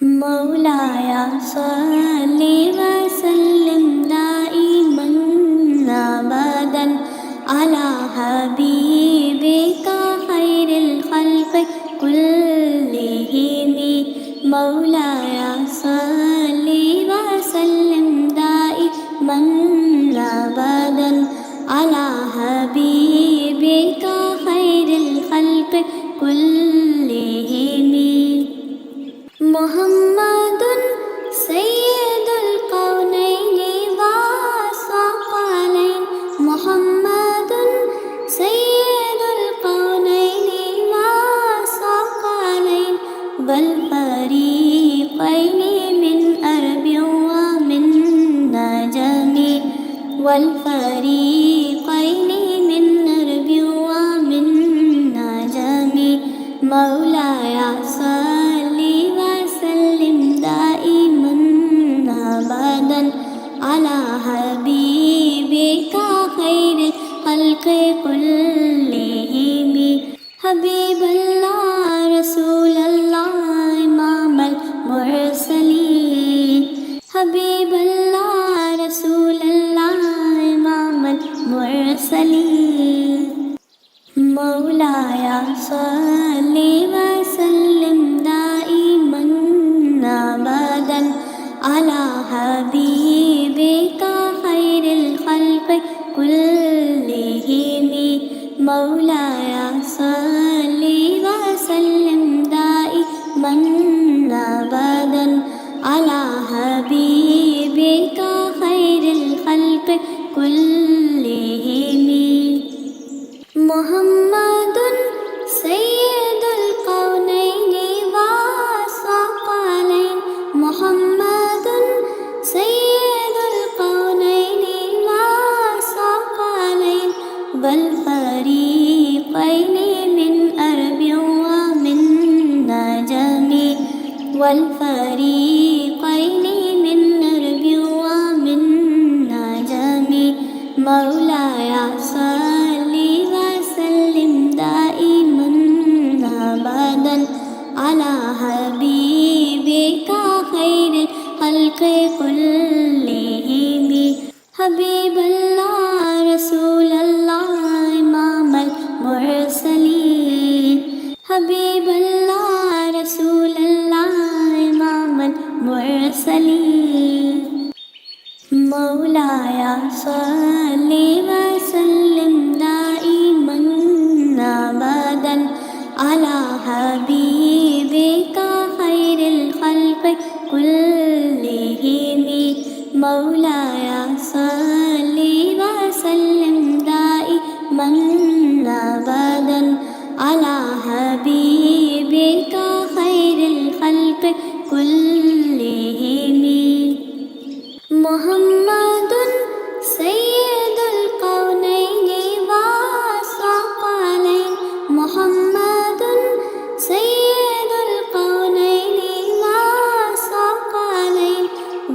مولایا صلی وسلم دائما ابدا علی حبیبک خیر الخلق كلهم مولایا صلی وسلم دائما ابدا علی حبیبک خیر الخلق كلهم محمد سید القونین والثقلین محمد سید القونین والثقلین والفریقین من عرب ومن نجم والفریقین من عرب ومن نجم مولایا صلی وسلم دائما ابدا على حبیبک خیر الخلق كلهم حبیب اللہ رسول اللہ امام المرسلین حبیب اللہ رسول اللہ امام المرسلین مولایا صلی وسلم دائما ابدا علی حبیبک خیر الخلق كلهم مولایا صلی وسلم دائما ابدا علی حبیبک خیر الخلق كلهم محمد سید القونین والثقلین محمد سید القونین والثقلین والفریقین من عرب ومن نجم والفریقین من عرب ومن نجم مولایا صلی وسلم دائما ابدا على حبیبک خیر الخلق كلهم حبیب اللہ رسول اللہ امام المرسلین حبیب اللہ رسول اللہ امام المرسلین مولایا صلی وسلم دائما ابدا علی حبیبک خیر الخلق كلهم مولایا صلی وسلم دائما ابدا علی حبیبک خیر الخلق كلهم محمد سید القونین والثقلین محمد سید القونین والثقلین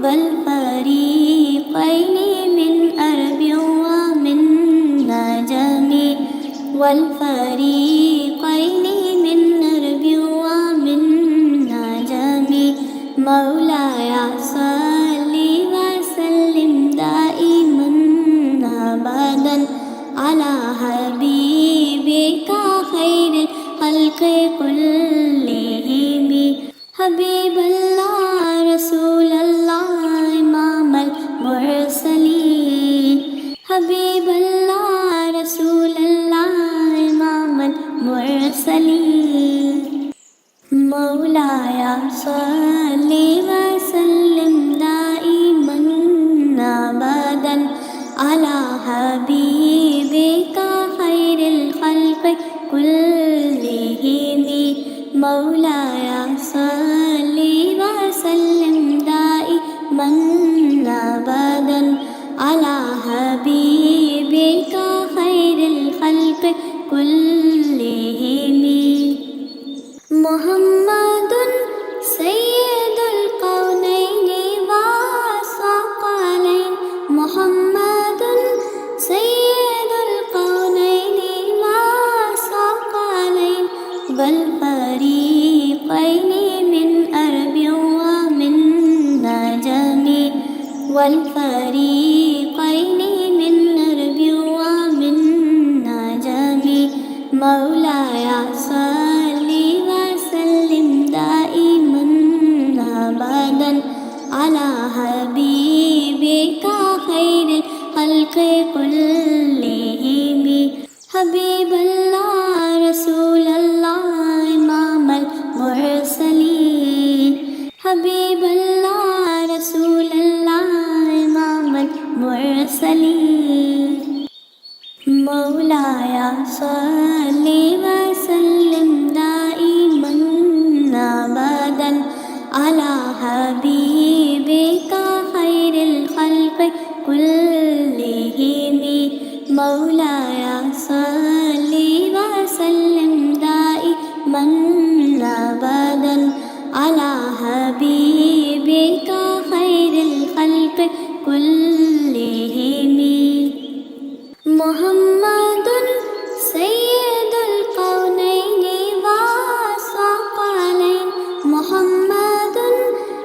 والفریقین من عرب ومن نجم والفریقین من عرب ومن نجم مولایا صلی وسلم دائما ابدا على حبیبک خیر الخلق كلهم حبیب اللہ رسول اللہ امام المرسلین حبیب اللہ رسول اللہ امام المرسلین مولایا صلی وسلم دائما ابدا علی حبیبک خیر الخلق كلهم مولایا صلی وسلم دائما ابدا علی حبیبک خیر الخلق كلهم محمد سید القونین والثقلین محمد سید والفريقين من عرب ومن عجم مولاي صل وسلم دائما أبدا على حبيبك خير الخلق كلهم حبيب الله رسول الله إمام المرسلين حبيب الله رسول الله إمام المرسلين مولاي صل وسلم دائما أبدا على حبيبك خير الخلق كلهم مولاي صل وسلم دائما أبدا على حبيبك خير الخلق كلهم محمد سيد الكونين والثقلين محمد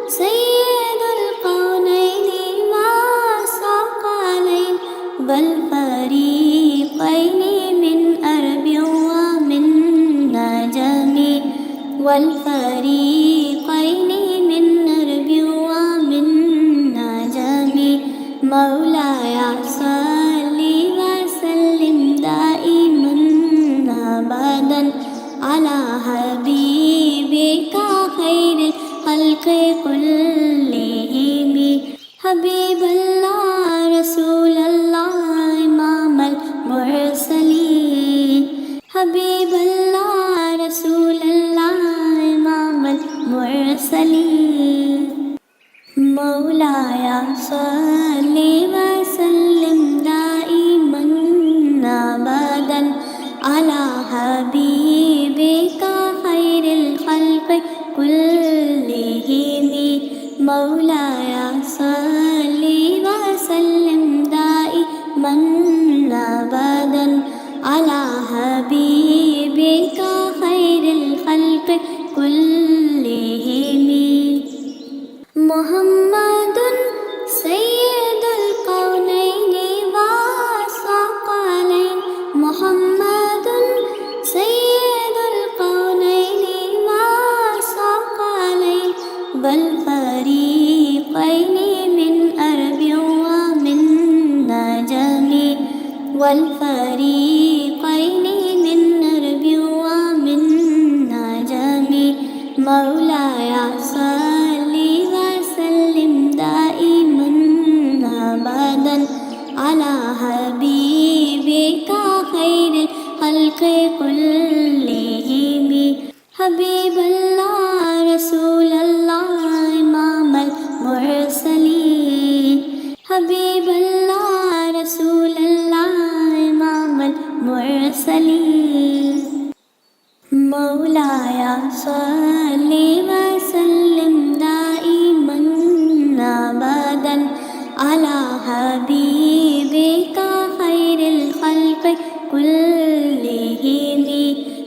سيد الكونين والثقلين والفريقين من عرب ومن عجم والفريقين من عرب ومن عجم مولاي صل وسلم دائما أبدا على حبيبك خير الخلق كلهم حبيب الله رسول الله إمام المرسلين حبيب الله رسول الله إمام المرسلين مولاي صل وسلم دائما أبدا على حبيبك خير الخلق كلهم مولاي صل وسلم دائما أبدا على حبيبك خير الخلق كلهم محمد سيد الكونين والثقلين محمد سيد الكونين والثقلين والفريقين من عرب ومن عجم والفريقين من عرب ومن عجم مولاي صل وسلم دائما أبدا على حبيبك خير الخلق كلهم حبيب الله رسول الله إمام المرسلين حبيب الله رسول الله إمام المرسلين مولاي صل وسلم دائما أبدا على حبيبك خير الخلق كلهم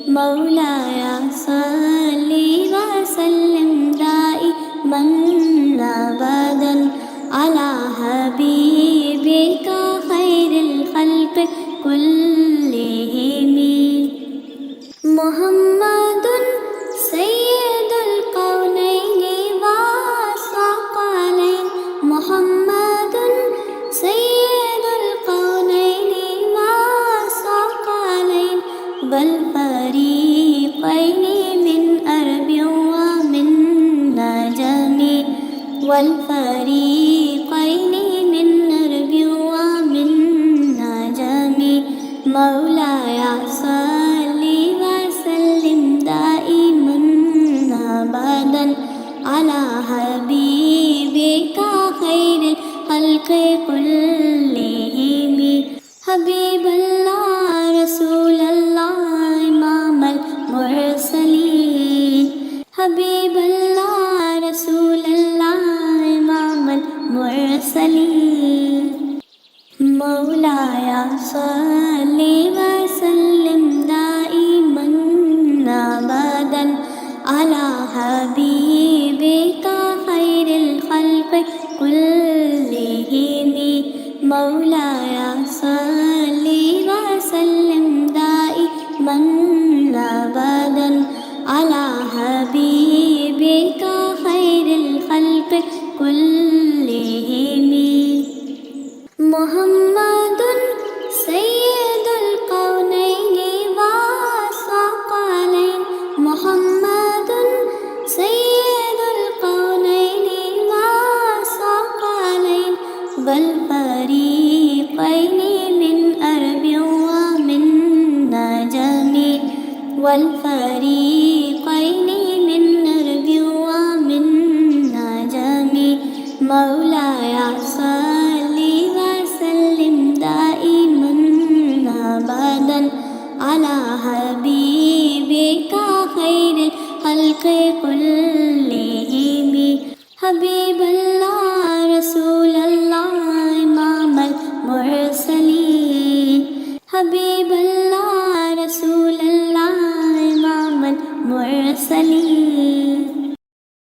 مولاي صل وسلم دائما أبدا على حبيبك خير الخلق كلهم محمد سيد الكونين والثقلين محمد سيد الكونين والثقلين والفريقين من عرب ومن عجم والفريقين من عرب ومن عجم مولاي صل وسلم دائما أبدا على حبيبك خير الخلق كلهم حبيب الله رسول الله إمام المرسلين حبيب الله رسول الله إمام المرسلين مولاي صل وسلم دائما أبدا على حبيبك خير الخلق كلهم مولاي صل وسلم دائما أبدا على حبيبك خير الخلق كلهم محمد سيد القونين والثقلين محمد سيد القونين والثقلين والفريقين من أرب ومن نجم والفريقين من أرب ومن نجم مولاي صل وسلم دائما أبدا على حبيبك خير الخلق كلهم حبيب الله رسول الله إمام المرسلين حبيب الله رسول الله إمام المرسلين